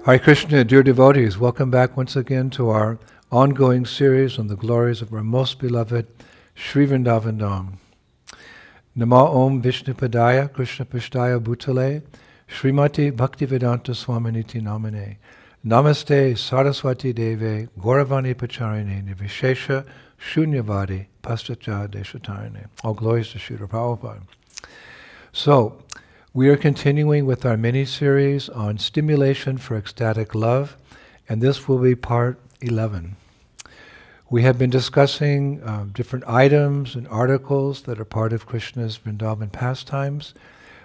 Hare Krishna, dear devotees, welcome back once again to our ongoing series on the glories of our most beloved Sri Vrindavan Dham. Namo Om Vishnupadaya Krishna Pishtaya Bhutale Srimati Bhaktivedanta Swaminiti Namane Namaste Saraswati Deve Gauravani Pacharine Nivishesha Shunyavadi Pastacha Deshatarine. All glories to Srila Prabhupada. So, we are continuing with our mini-series on Stimulation for Ecstatic Love, and this will be part 11. We have been discussing different items and articles that are part of Krishna's Vrindavan pastimes,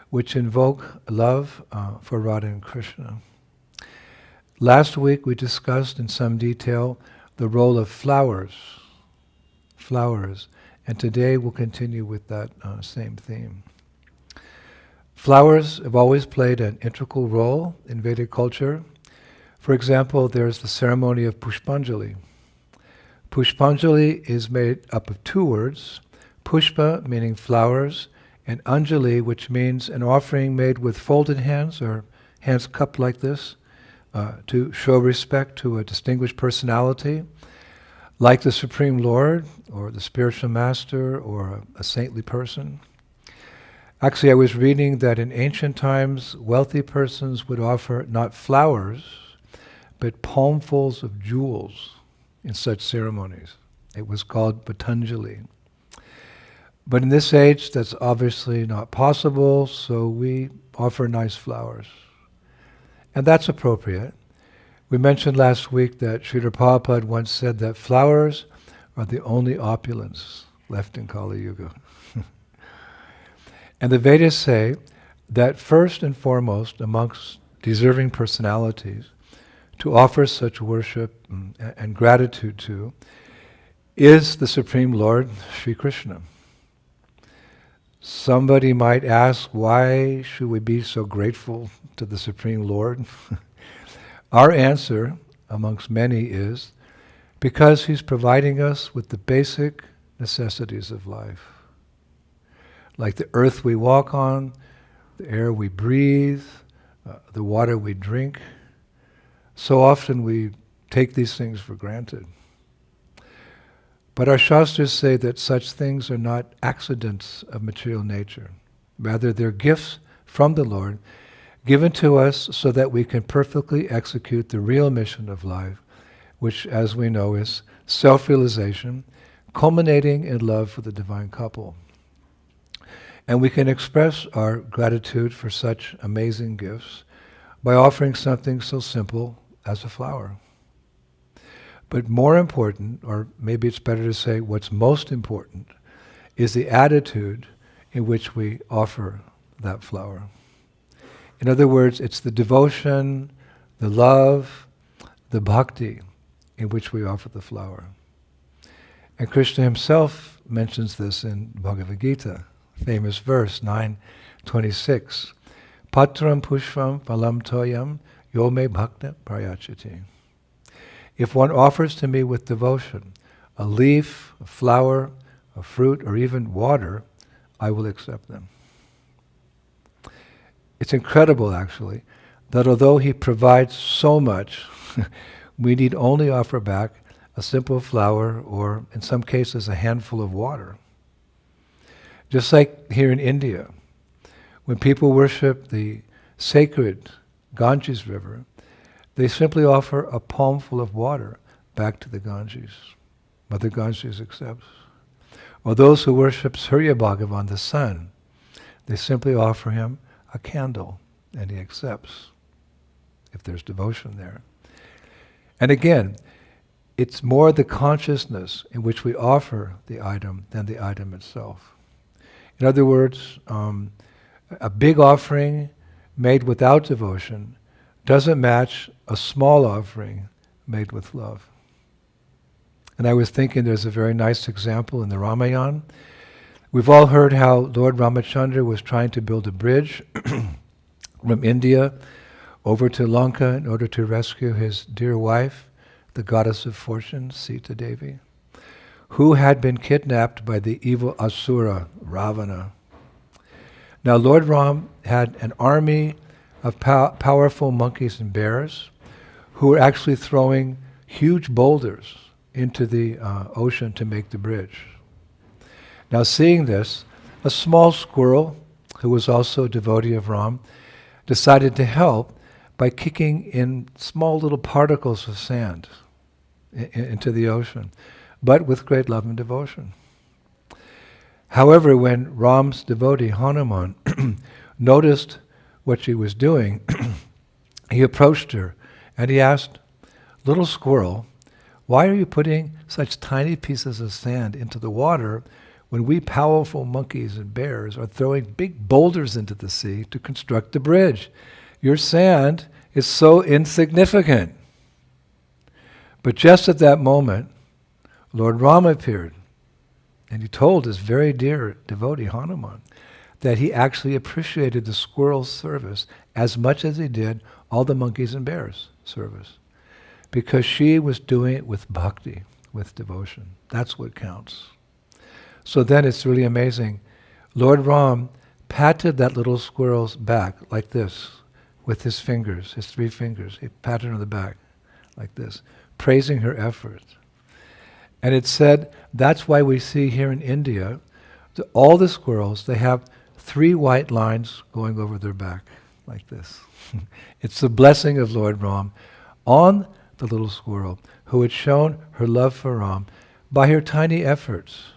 which invoke love for Radha and Krishna. Last week we discussed in some detail the role of flowers, and today we'll continue with that same theme. Flowers have always played an integral role in Vedic culture. For example, there's the ceremony of Pushpanjali. Pushpanjali is made up of two words, Pushpa meaning flowers, and Anjali, which means an offering made with folded hands or hands cupped like this to show respect to a distinguished personality, like the Supreme Lord or the spiritual master or a saintly person. Actually, I was reading that in ancient times, wealthy persons would offer not flowers, but palmfuls of jewels in such ceremonies. It was called Patanjali. But in this age, that's obviously not possible, so we offer nice flowers. And that's appropriate. We mentioned last week that Srila Prabhupada once said that flowers are the only opulence left in Kali Yuga. And the Vedas say that first and foremost amongst deserving personalities to offer such worship and gratitude to is the Supreme Lord, Sri Krishna. Somebody might ask, why should we be so grateful to the Supreme Lord? Our answer, amongst many, is because He's providing us with the basic necessities of life. Like the earth we walk on, the air we breathe, the water we drink. So often we take these things for granted. But our Shastras say that such things are not accidents of material nature. Rather, they're gifts from the Lord, given to us so that we can perfectly execute the real mission of life, which, as we know, is self-realization, culminating in love for the divine couple. And we can express our gratitude for such amazing gifts by offering something so simple as a flower. But more important, or maybe it's better to say what's most important, is the attitude in which we offer that flower. In other words, it's the devotion, the love, the bhakti in which we offer the flower. And Krishna himself mentions this in Bhagavad Gita. Famous verse, 9:26. Patram pushpam phalam toyam yo me bhakta prayachati. If one offers to me with devotion a leaf, a flower, a fruit, or even water, I will accept them. It's incredible, actually, that although He provides so much, we need only offer back a simple flower or, in some cases, a handful of water. Just like here in India, when people worship the sacred Ganges River, they simply offer a palmful of water back to the Ganges. Mother Ganges accepts. Or those who worship Surya Bhagavan, the sun, they simply offer him a candle, and he accepts, if there's devotion there. And again, it's more the consciousness in which we offer the item than the item itself. In other words, a big offering made without devotion doesn't match a small offering made with love. And I was thinking there's a very nice example in the Ramayana. We've all heard how Lord Ramachandra was trying to build a bridge from India over to Lanka in order to rescue his dear wife, the goddess of fortune, Sita Devi, who had been kidnapped by the evil Asura, Ravana. Now Lord Ram had an army of powerful monkeys and bears who were actually throwing huge boulders into the ocean to make the bridge. Now seeing this, a small squirrel, who was also a devotee of Ram, decided to help by kicking in small little particles of sand into the ocean, but with great love and devotion. However, when Ram's devotee, Hanuman, noticed what she was doing, he approached her and he asked, "Little squirrel, why are you putting such tiny pieces of sand into the water when we powerful monkeys and bears are throwing big boulders into the sea to construct the bridge? Your sand is so insignificant." But just at that moment, Lord Rama appeared, and he told his very dear devotee Hanuman that he actually appreciated the squirrel's service as much as he did all the monkeys and bears' service, because she was doing it with bhakti, with devotion. That's what counts. So then it's really amazing. Lord Ram patted that little squirrel's back like this with his fingers, his 3 fingers. He patted her on the back like this, praising her effort. And it said that's why we see here in India, all the squirrels, they have 3 white lines going over their back like this. It's the blessing of Lord Ram on the little squirrel who had shown her love for Ram by her tiny efforts,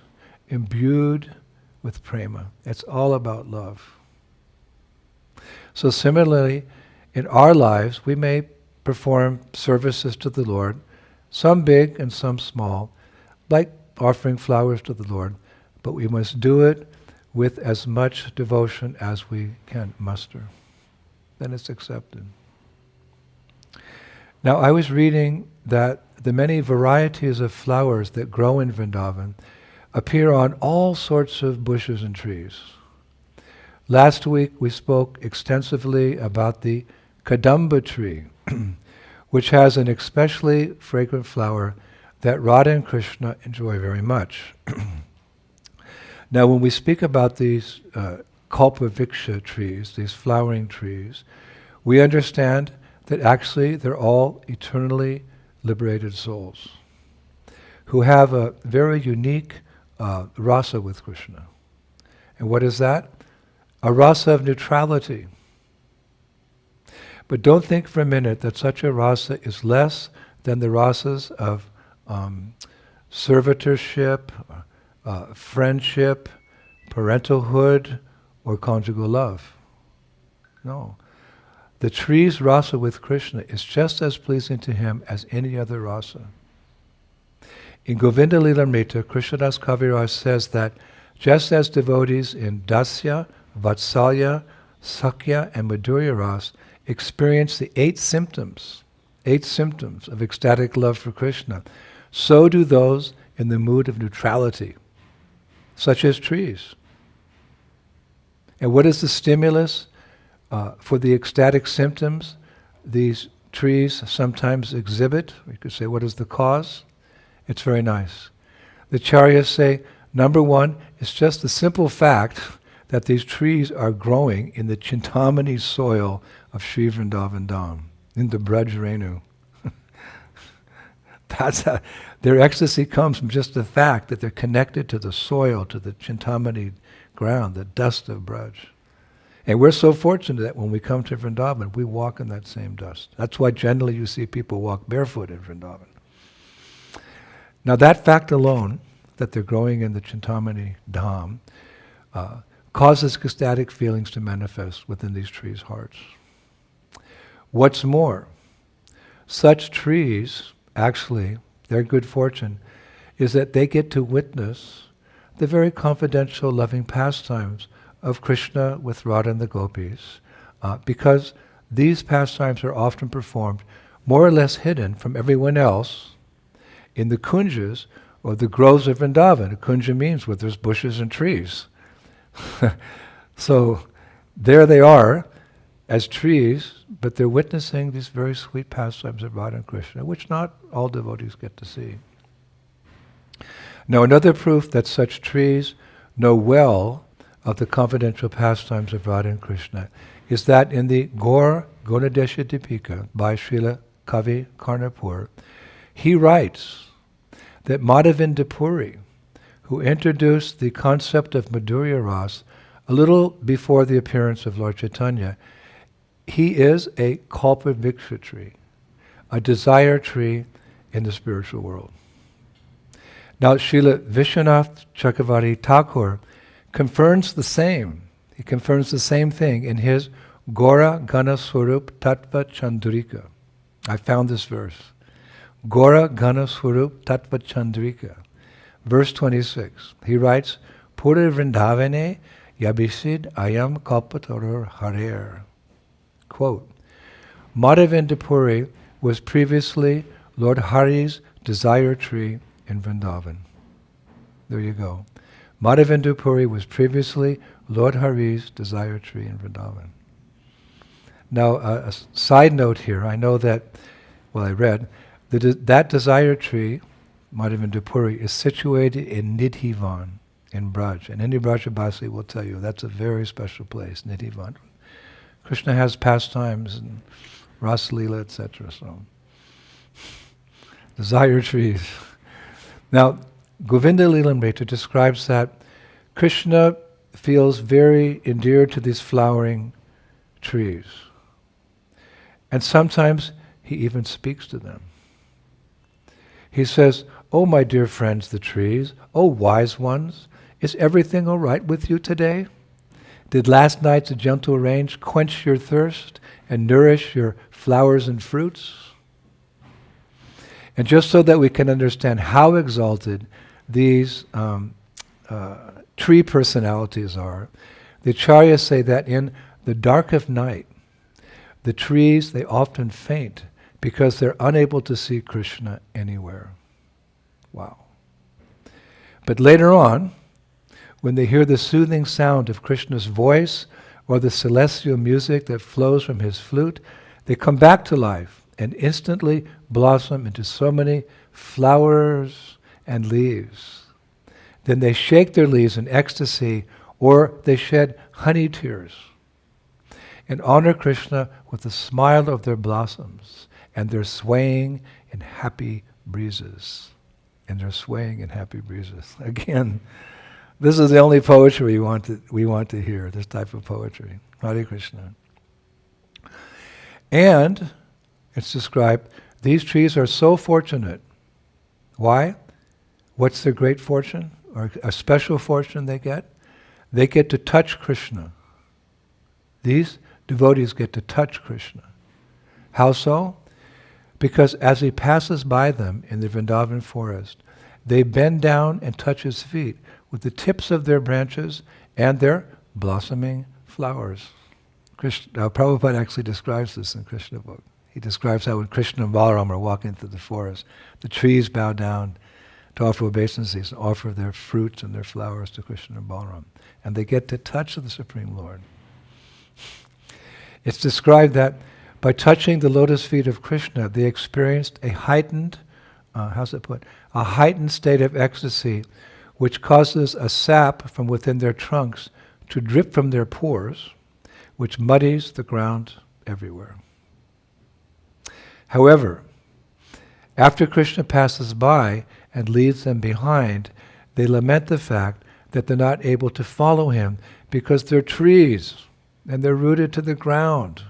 imbued with prema. It's all about love. So similarly, in our lives, we may perform services to the Lord, some big and some small, like offering flowers to the Lord, but we must do it with as much devotion as we can muster. Then it's accepted. Now, I was reading that the many varieties of flowers that grow in Vrindavan appear on all sorts of bushes and trees. Last week we spoke extensively about the Kadamba tree, which has an especially fragrant flower that Radha and Krishna enjoy very much. Now, when we speak about these kalpavriksha trees, these flowering trees, we understand that actually they're all eternally liberated souls who have a very unique rasa with Krishna. And what is that? A rasa of neutrality. But don't think for a minute that such a rasa is less than the rasas of servitorship, friendship, parentalhood, or conjugal love. No. The tree's rasa with Krishna is just as pleasing to him as any other rasa. In Govinda Lilamrita, Krishnadas Kaviraj says that just as devotees in Dasya, Vatsalya, Sakya, and Madhurya Ras experience the 8 symptoms of ecstatic love for Krishna, so do those in the mood of neutrality, such as trees. And what is the stimulus for the ecstatic symptoms these trees sometimes exhibit? We could say, what is the cause? It's very nice. The Charyas say, number 1, it's just the simple fact that these trees are growing in the Chintamani soil of Sri Vrindavan Dham, in the Braj Renu. Their ecstasy comes from just the fact that they're connected to the soil, to the Chintamani ground, the dust of Braj. And we're so fortunate that when we come to Vrindavan, we walk in that same dust. That's why generally you see people walk barefoot in Vrindavan. Now that fact alone, that they're growing in the Chintamani Dham, causes ecstatic feelings to manifest within these trees' hearts. What's more, such trees, actually, their good fortune is that they get to witness the very confidential, loving pastimes of Krishna with Radha and the gopis, because these pastimes are often performed more or less hidden from everyone else in the kunjas or the groves of Vrindavan. A kunja means where there's bushes and trees. So there they are as trees, but they're witnessing these very sweet pastimes of Radha and Krishna, which not all devotees get to see. Now, another proof that such trees know well of the confidential pastimes of Radha and Krishna is that in the Gaur Gunadesha Dipika by Srila Kavi Karnapur, he writes that Madhavinda Puri, who introduced the concept of Madhurya Ras a little before the appearance of Lord Chaitanya, he is a kalpavriksha tree, a desire tree in the spiritual world. Now, Srila Vishwanath Chakravarti Thakur confirms the same. He confirms the same thing in his Gora Gana Swarup Tattva Chandrika. I found this verse. Gora Gana Swarup Tattva Chandrika. Verse 26. He writes, Pura Vrindavane Yabisid Ayam Kalpatarur Harer. Quote, Madhavinda Puri was previously Lord Hari's desire tree in Vrindavan. There you go. Madhavinda Puri was previously Lord Hari's desire tree in Vrindavan. Now, a side note here, I know that, I read, that desire tree, Madhavinda Puri, is situated in Nidhivan, in Braj. And any Brajabasi will tell you that's a very special place, Nidhivan. Krishna has pastimes and Ras Leela, etc. So, desire trees. Now, Govinda Lilamrita describes that Krishna feels very endeared to these flowering trees. And sometimes he even speaks to them. He says, "Oh, my dear friends, the trees, oh, wise ones, is everything all right with you today? Did last night's gentle rain quench your thirst and nourish your flowers and fruits?" And just so that we can understand how exalted these tree personalities are, the acharyas say that in the dark of night, the trees, they often faint because they're unable to see Krishna anywhere. Wow. But later on, when they hear the soothing sound of Krishna's voice or the celestial music that flows from his flute, they come back to life and instantly blossom into so many flowers and leaves. Then they shake their leaves in ecstasy, or they shed honey tears and honor Krishna with the smile of their blossoms, and they're swaying in happy breezes. Again, this is the only poetry we want to hear, this type of poetry. Hare Krishna. And it's described, these trees are so fortunate. Why? What's their great fortune, or a special fortune they get? They get to touch Krishna. These devotees get to touch Krishna. How so? Because as he passes by them in the Vrindavan forest, they bend down and touch his feet with the tips of their branches and their blossoming flowers. Prabhupada actually describes this in Krishna book. He describes how when Krishna and Balaram are walking through the forest, the trees bow down to offer obeisances and offer their fruits and their flowers to Krishna and Balaram. And they get to touch the Supreme Lord. It's described that by touching the lotus feet of Krishna, they experienced a heightened, a heightened state of ecstasy, which causes a sap from within their trunks to drip from their pores, which muddies the ground everywhere. However, after Krishna passes by and leaves them behind, they lament the fact that they're not able to follow him because they're trees and they're rooted to the ground.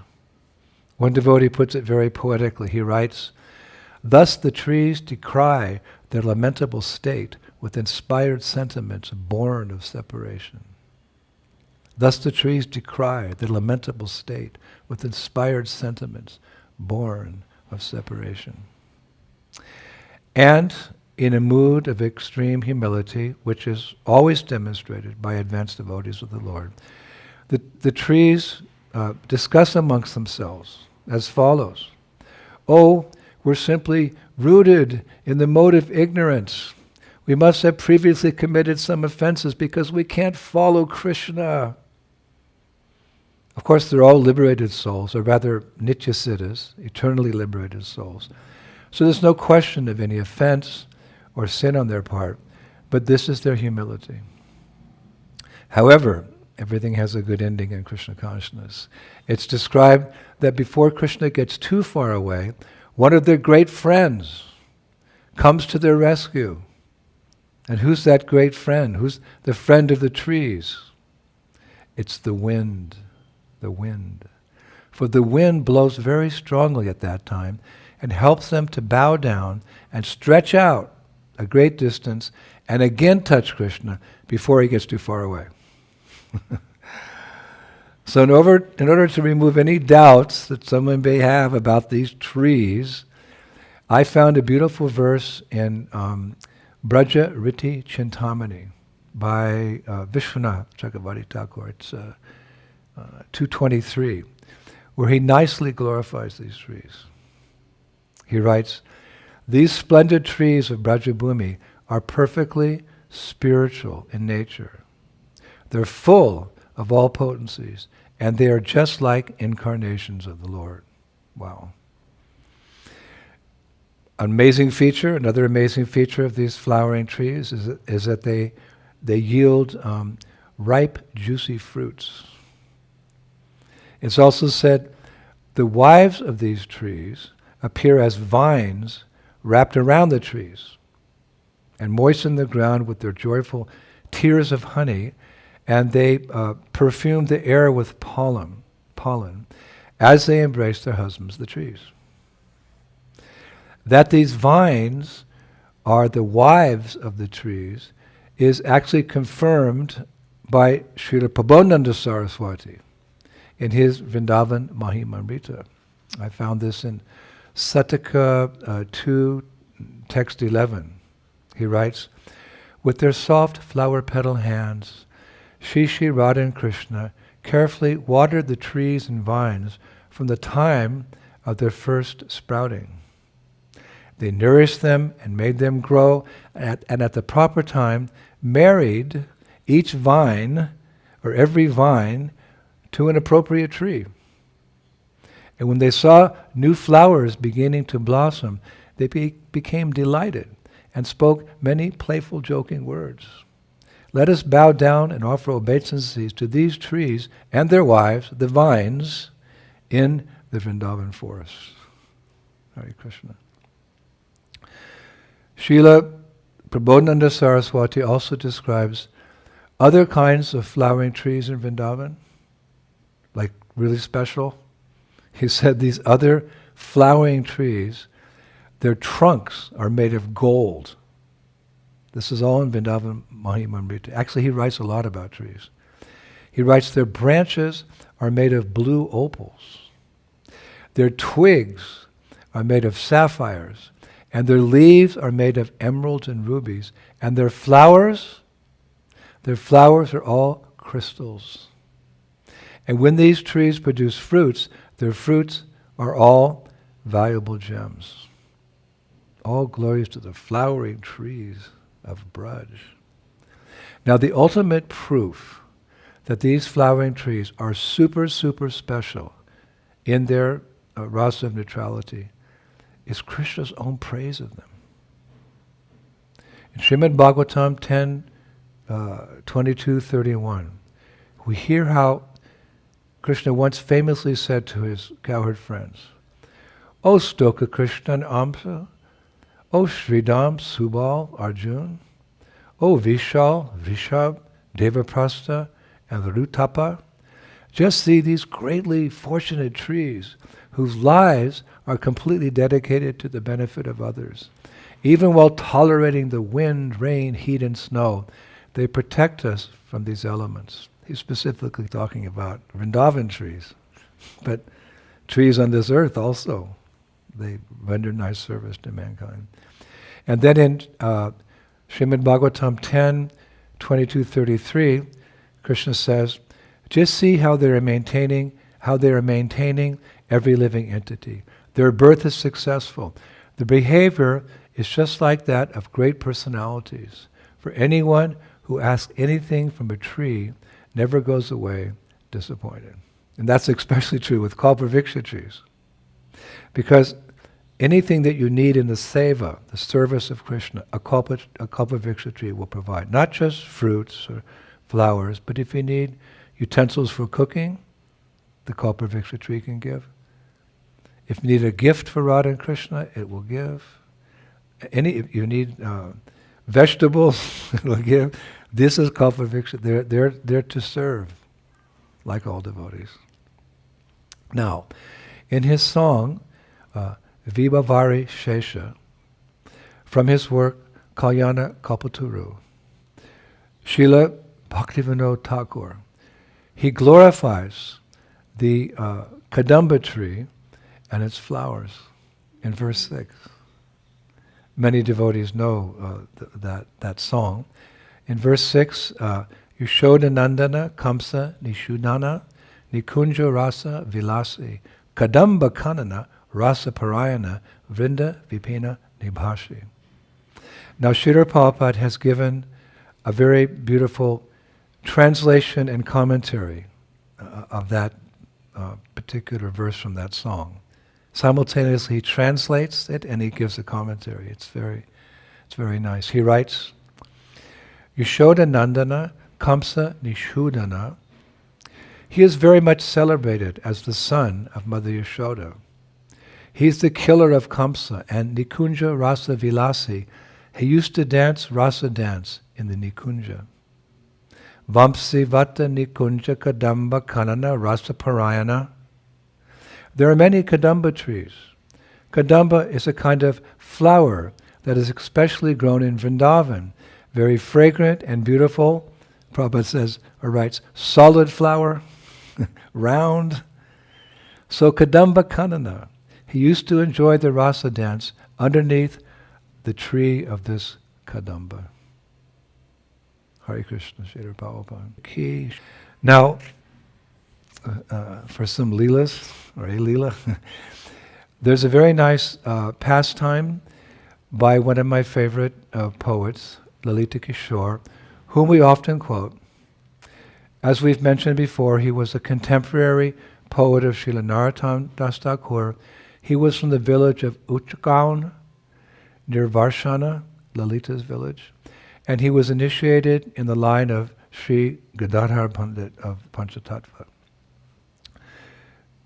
One devotee puts it very poetically. He writes, "Thus the trees decry their lamentable state with inspired sentiments born of separation." Thus the trees decry their lamentable state with inspired sentiments born of separation. And in a mood of extreme humility, which is always demonstrated by advanced devotees of the Lord, the trees discuss amongst themselves as follows. "Oh, we're simply rooted in the mode of ignorance. We must have previously committed some offenses because we can't follow Krishna." Of course, they're all liberated souls, or rather nityasiddhas, eternally liberated souls. So there's no question of any offense or sin on their part, but this is their humility. However, everything has a good ending in Krishna consciousness. It's described that before Krishna gets too far away, one of their great friends comes to their rescue. And who's that great friend? Who's the friend of the trees? It's the wind. The wind. For the wind blows very strongly at that time and helps them to bow down and stretch out a great distance and again touch Krishna before he gets too far away. So in order to remove any doubts that someone may have about these trees, I found a beautiful verse in Braja Riti Chintamani by Vishwanath Chakravarti Thakur. It's 223, where he nicely glorifies these trees. He writes, "These splendid trees of Brajabhumi are perfectly spiritual in nature. They're full of all potencies, and they are just like incarnations of the Lord." Wow. Another amazing feature of these flowering trees is that they yield ripe, juicy fruits. It's also said the wives of these trees appear as vines wrapped around the trees and moisten the ground with their joyful tears of honey, and they perfume the air with pollen as they embrace their husbands, the trees. That these vines are the wives of the trees is actually confirmed by Srila Prabodhananda Saraswati in his Vrindavan Mahimamrita. I found this in Sataka 2, text 11. He writes, "With their soft flower petal hands, Shri Radha and Krishna carefully watered the trees and vines from the time of their first sprouting. They nourished them and made them grow, and at the proper time married each vine, or every vine, to an appropriate tree. And when they saw new flowers beginning to blossom, they became delighted and spoke many playful, joking words. Let us bow down and offer obeisances to these trees and their wives, the vines, in the Vrindavan forest." Hare Krishna. Srila Prabodhananda Saraswati also describes other kinds of flowering trees in Vrindavan, like really special. He said these other flowering trees, their trunks are made of gold. This is all in Vrindavan Mahimamrita. Actually, he writes a lot about trees. He writes their branches are made of blue opals. Their twigs are made of sapphires, and their leaves are made of emeralds and rubies, and their flowers are all crystals. And when these trees produce fruits, their fruits are all valuable gems. All glories to the flowering trees of Braj. Now the ultimate proof that these flowering trees are super, super special in their rasa of neutrality is Krishna's own praise of them. In Srimad Bhagavatam 10, 22:31, we hear how Krishna once famously said to his cowherd friends, "O Stoka Krishna and Amsa, O Sridam, Subal, Arjun, O Vishal, Vishab, Devaprastha, and Rutapa, just see these greatly fortunate trees whose lives are completely dedicated to the benefit of others. Even while tolerating the wind, rain, heat, and snow, they protect us from these elements." He's specifically talking about Vrindavan trees, but trees on this earth also, they render nice service to mankind. And then in Srimad Bhagavatam 10, 22-33, Krishna says, just see how they are maintaining every living entity. Their birth is successful. The behavior is just like that of great personalities. For anyone who asks anything from a tree never goes away disappointed. And that's especially true with kalpavriksha trees. Because anything that you need in the seva, the service of Krishna, a kalpavriksha tree will provide. Not just fruits or flowers, but if you need utensils for cooking, the kalpavriksha tree can give. If you need a gift for Radha and Krishna, it will give. If you need vegetables, it will give. This is kalpaviksha. They're to serve, like all devotees. Now, in his song, Vibhavari Shesha, from his work Kalyana Kalpaturu, Srila Bhaktivinoda Thakur, he glorifies the Kadamba tree and its flowers in verse 6. Many devotees know that song. In verse 6, Yashoda Nandana Kamsa Nishudana Nikunja Rasa Vilasi Kadamba Kanana Rasa Parayana Vrinda Vipina Nibhashi. Now Srila Prabhupada has given a very beautiful translation and commentary of that particular verse from that song. Simultaneously he translates it and he gives a commentary. It's very nice. He writes, Yashoda Nandana Kamsa Nishudana. He is very much celebrated as the son of Mother Yashoda. He's the killer of Kamsa, and Nikunja Rasa Vilasi. He used to dance rasa dance in the Nikunja. Vamsi Vata Nikunja Kadamba Kanana Rasa Parayana. There are many Kadamba trees. Kadamba is a kind of flower that is especially grown in Vrindavan. Very fragrant and beautiful. Prabhupada says, or writes, solid flower, round. So Kadamba Kanana, he used to enjoy the rasa dance underneath the tree of this Kadamba. Hare Krishna, Srila Prabhupada. Now, for some leelas, or a leela, there's a very nice pastime by one of my favorite poets, Lalita Kishore, whom we often quote. As we've mentioned before, he was a contemporary poet of Srila Narottam Das Thakur. He was from the village of Uchgaon, near Varshana, Lalita's village, and he was initiated in the line of Sri Gadadhar Pandit of Panchatattva.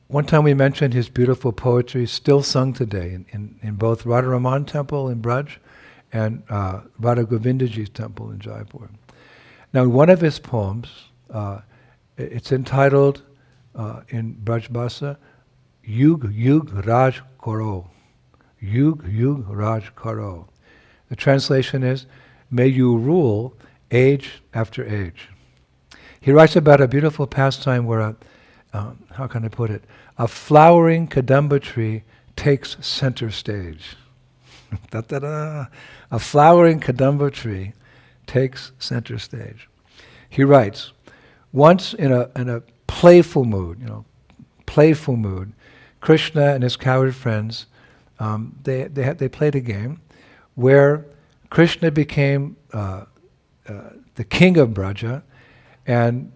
One time we mentioned his beautiful poetry, still sung today in both Radharaman Temple in Braj and Radha Govindaji's temple in Jaipur. Now, one of his poems, it's entitled in Braj Bhasa, Yug Yug Raj Karo. Yug Yug Raj Karo. The translation is, may you rule age after age. He writes about a beautiful pastime where how can I put it? A flowering Kadamba tree takes center stage. Da, da, da. A flowering Kadamba tree takes center stage. He writes, once in a playful mood, Krishna and his cowherd friends, they played a game where Krishna became the king of Braja, and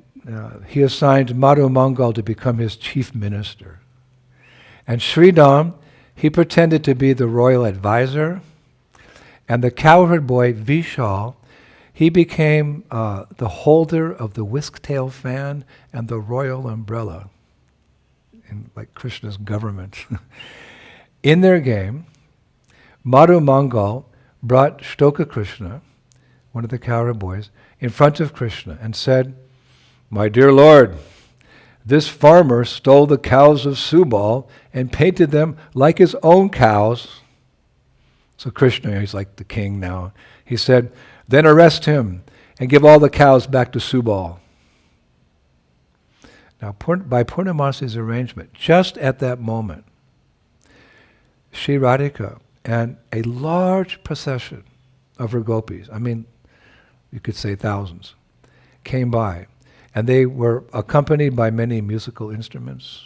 he assigned Madhu Mangal to become his chief minister. And Sridham, he pretended to be the royal advisor, and the cowherd boy Vishal, he became the holder of the whisk-tail fan and the royal umbrella, in like Krishna's government. In their game, Madhu Mangal brought Shtoka Krishna, one of the cowherd boys, in front of Krishna and said, my dear Lord, this farmer stole the cows of Subal and painted them like his own cows. So Krishna, he's like the king now, he said, then arrest him and give all the cows back to Subal. Now, by Purnamasi's arrangement, just at that moment, Shri Radhika and a large procession of her gopis, I mean, you could say thousands, came by. And they were accompanied by many musical instruments.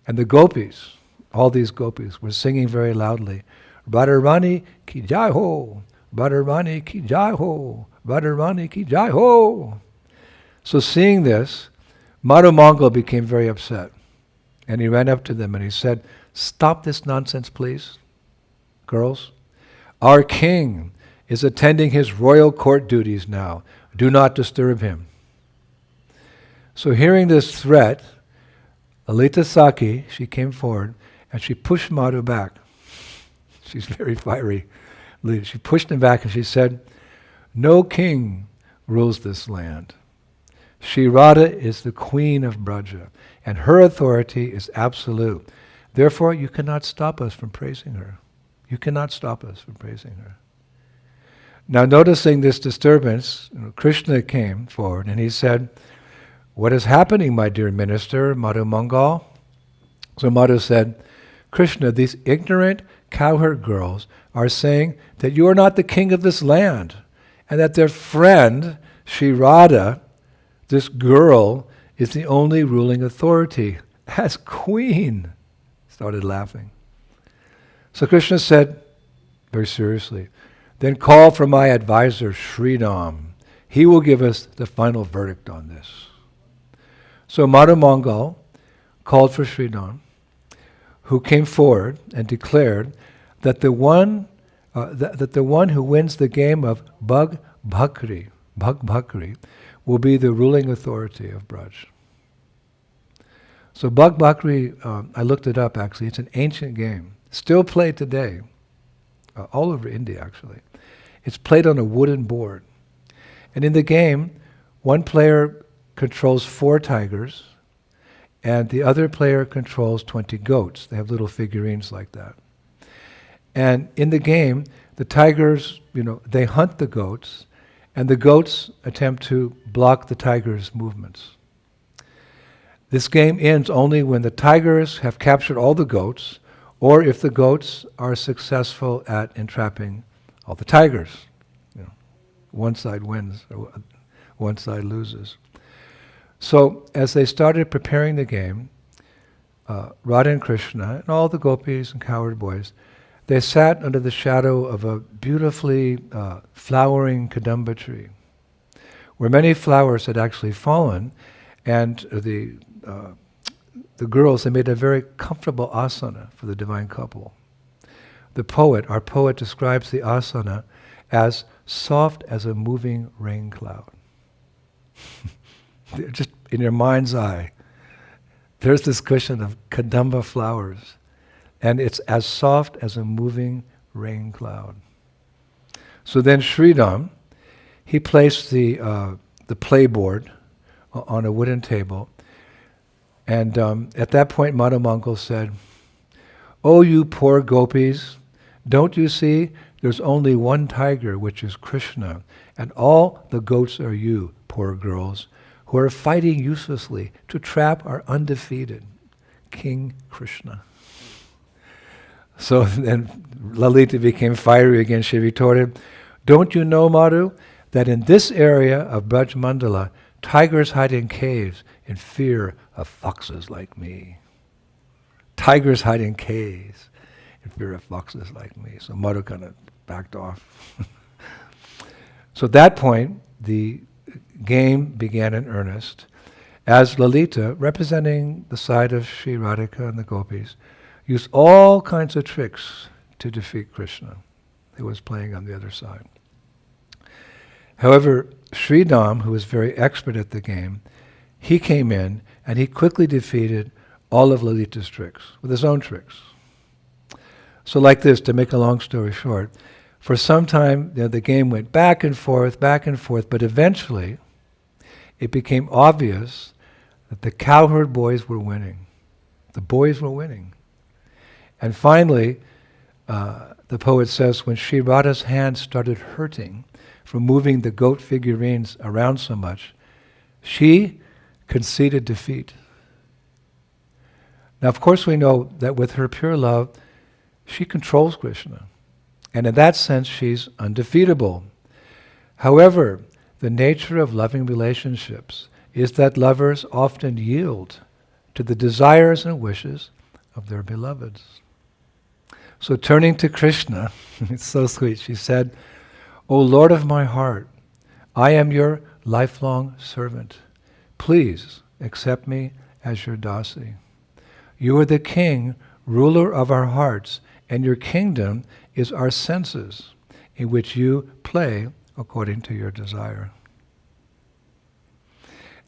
And the gopis, all these gopis, were singing very loudly, Radharani ki jai ho, Radharani ki jai ho, Radharani ki jai ho. So seeing this, Madhu Mangal became very upset. And he ran up to them and he said, stop this nonsense, please, girls. Our king is attending his royal court duties now. Do not disturb him. So hearing this threat, Lalita Saki, she came forward, and she pushed Madhu back. She's very fiery. She pushed him back and she said, "No king rules this land. Shri Radha is the queen of Braja, and her authority is absolute. Therefore, you cannot stop us from praising her. You cannot stop us from praising her." Now, noticing this disturbance, Krishna came forward and he said, "What is happening, my dear minister, Madhu Mangal?" So Madhu said, "Krishna, these ignorant cowherd girls are saying that you are not the king of this land, and that their friend, Shri Radha, this girl, is the only ruling authority as queen." Started laughing. So Krishna said, very seriously, "Then call for my advisor, Sridham. He will give us the final verdict on this." So Madhu Mangal called for Sridham, who came forward and declared that the one who wins the game of Bhag Bhakri, will be the ruling authority of Braj. So Bhag Bhakri, I looked it up actually, it's an ancient game, still played today, all over India actually. It's played on a wooden board. And in the game, one player controls 4 tigers, and the other player controls 20 goats. They have little figurines like that. And in the game, the tigers, they hunt the goats, and the goats attempt to block the tigers' movements. This game ends only when the tigers have captured all the goats, or if the goats are successful at entrapping all the tigers. One side wins, or one side loses. So as they started preparing the game, Radha and Krishna and all the gopis and cowherd boys, they sat under the shadow of a beautifully flowering Kadamba tree, where many flowers had actually fallen, and the girls, they made a very comfortable asana for the divine couple. Our poet describes the asana as soft as a moving rain cloud. Just in your mind's eye, there's this cushion of Kadamba flowers, and it's as soft as a moving rain cloud. So then Sridham, he placed the playboard on a wooden table, and at that point Madhu Mangal said, "Oh, you poor gopis, don't you see there's only one tiger, which is Krishna, and all the goats are you, poor girls, who are fighting uselessly to trap our undefeated King Krishna." So then Lalita became fiery again. She retorted, "Don't you know, Madhu, that in this area of Braj Mandala, tigers hide in caves in fear of foxes like me." Tigers hide in caves in fear of foxes like me. So Madhu kind of backed off. So at that point, the game began in earnest, as Lalita, representing the side of Sri Radhika and the gopis, used all kinds of tricks to defeat Krishna, who was playing on the other side. However, Sridham, who was very expert at the game, he came in and he quickly defeated all of Lalita's tricks with his own tricks. So like this, to make a long story short, for some time the game went back and forth, but eventually it became obvious that the cowherd boys were winning. The boys were winning. And finally, the poet says, when Sri Radha's hands started hurting from moving the goat figurines around so much, she conceded defeat. Now, of course, we know that with her pure love, she controls Krishna. And in that sense, she's undefeatable. However, the nature of loving relationships is that lovers often yield to the desires and wishes of their beloveds. So turning to Krishna, it's so sweet, she said, "O Lord of my heart, I am your lifelong servant. Please accept me as your dasi. You are the king, ruler of our hearts, and your kingdom is our senses, in which you play according to your desire."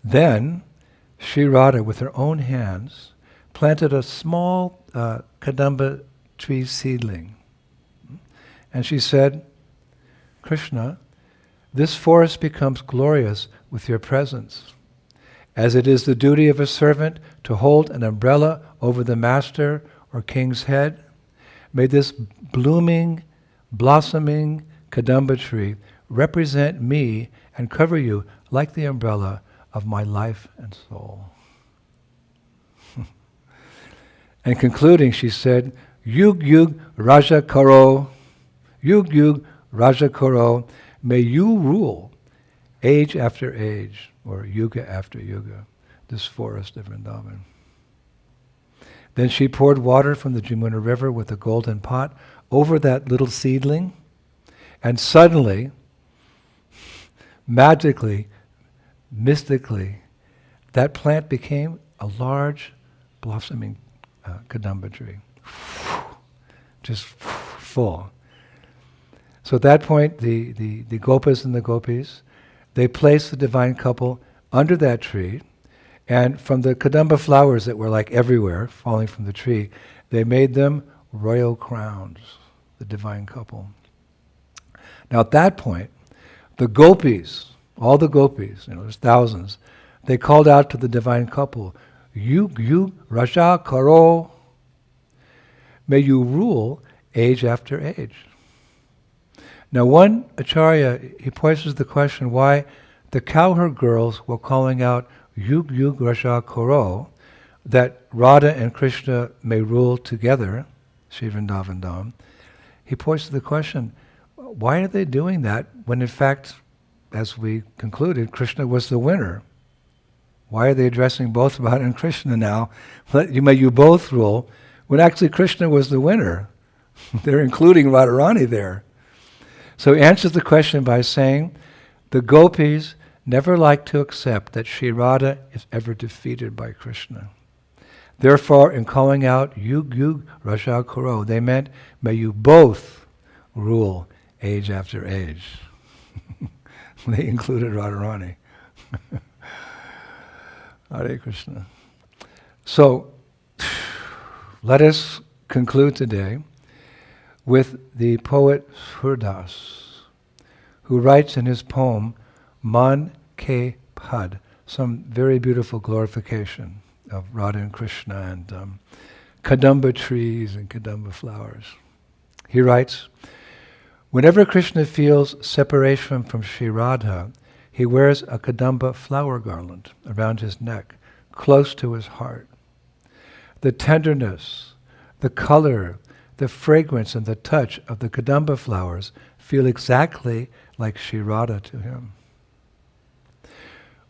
Then Sri Radha, with her own hands, planted a small Kadamba tree seedling. And she said, Krishna, this forest becomes glorious with your presence. As it is the duty of a servant to hold an umbrella over the master or king's head, may this blooming, blossoming Kadamba tree represent me and cover you like the umbrella of my life and soul. And concluding, she said, Yug Yug Raja Karo, Yug Yug Raja Karo, may you rule age after age, or yuga after yuga, this forest of Vrindavan. Then she poured water from the Jamuna River with a golden pot over that little seedling, and suddenly, magically, mystically, that plant became a large, blossoming Kadamba tree. Just full. So at that point, the Gopas and the Gopis, they placed the divine couple under that tree, and from the Kadamba flowers that were like everywhere, falling from the tree, they made them royal crowns, the divine couple. Now at that point, the Gopis, all the Gopis, there's thousands, they called out to the divine couple, Yug Yug Raja Karo, may you rule age after age. Now one Acharya, he poses the question why the cowherd girls were calling out Yug Yug Raja Karo, that Radha and Krishna may rule together, Sri Vrindavan Dham. He poses the question, why are they doing that when in fact, as we concluded, Krishna was the winner? Why are they addressing both Radha and Krishna now? May you both rule, when actually Krishna was the winner. They're including Radharani there. So he answers the question by saying, the gopis never like to accept that Sri Radha is ever defeated by Krishna. Therefore, in calling out Yug Yug Raja Karo, they meant, may you both rule age after age. They included Radharani. Hare Krishna. So, let us conclude today with the poet Surdas, who writes in his poem, Man Ke Pad, some very beautiful glorification of Radha and Krishna and Kadamba trees and Kadamba flowers. He writes, whenever Krishna feels separation from Sri Radha, he wears a Kadamba flower garland around his neck, close to his heart. The tenderness, the color, the fragrance and the touch of the Kadamba flowers feel exactly like Sri Radha to him.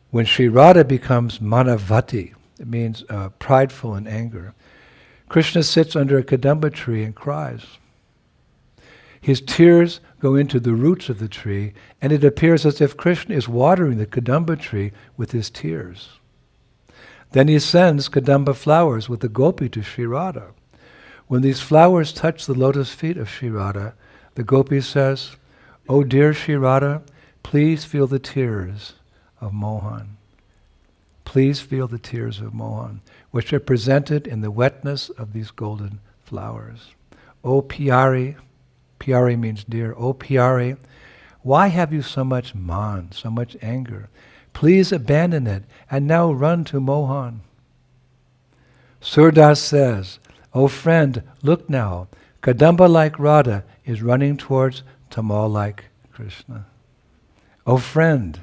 When Sri Radha becomes manavati, it means prideful in anger, Krishna sits under a Kadamba tree and cries. His tears go into the roots of the tree, and it appears as if Krishna is watering the Kadamba tree with his tears. Then he sends Kadamba flowers with the gopi to Sri Radha. When these flowers touch the lotus feet of Sri Radha, the gopi says, "O dear Sri Radha, please feel the tears of Mohan. Please feel the tears of Mohan, which are presented in the wetness of these golden flowers. O Pyari," Pyari means dear, "O Pyari, why have you so much man, so much anger? Please abandon it and now run to Mohan." Surdas says, "O friend, look now, Kadamba like Radha is running towards Tamal like Krishna." O friend,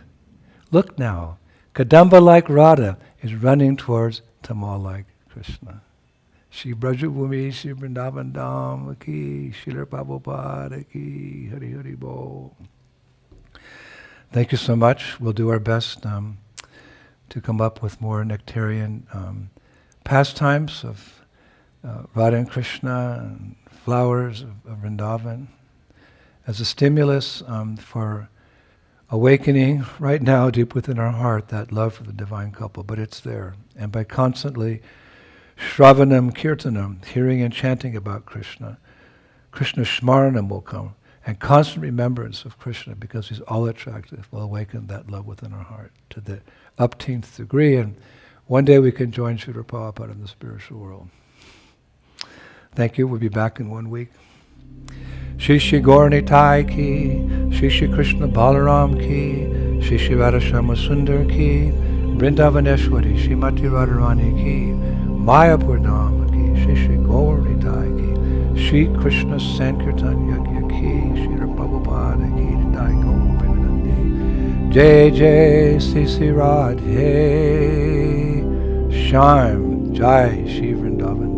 look now, Kadamba like Radha is running towards Tamal like Krishna. Shri Brajabhumi, Shri Vrindavan Dham ki, Srila Prabhupada ki, Hari Hari Bol. Thank you so much. We'll do our best to come up with more nectarian pastimes of Radha and Krishna and flowers of Vrindavan as a stimulus for awakening right now deep within our heart that love for the divine couple, but it's there. And by constantly Shravanam Kirtanam, hearing and chanting about Krishna, Krishna Smaranam will come, and constant remembrance of Krishna, because he's all attractive, will awaken that love within our heart to the upteenth degree, and one day we can join Srila Prabhupada in the spiritual world. Thank you. We'll be back in 1 week. Shri Shri Gauranitai ki, Shri Shri Krishna Balaram ki, Shri Shri Radharama Sundar ki, Vrindavaneshwari Shrimati Radharani ki, Mayapur Dham ki, Shri Shri Gauranitai ki, Shri Krishna Sankirtan Yagya ki, Shri Prabhupada ki, Dai Govinandi. Jai Jai Sri Sri Radhe, Sharm Jai Shri Vrindavan.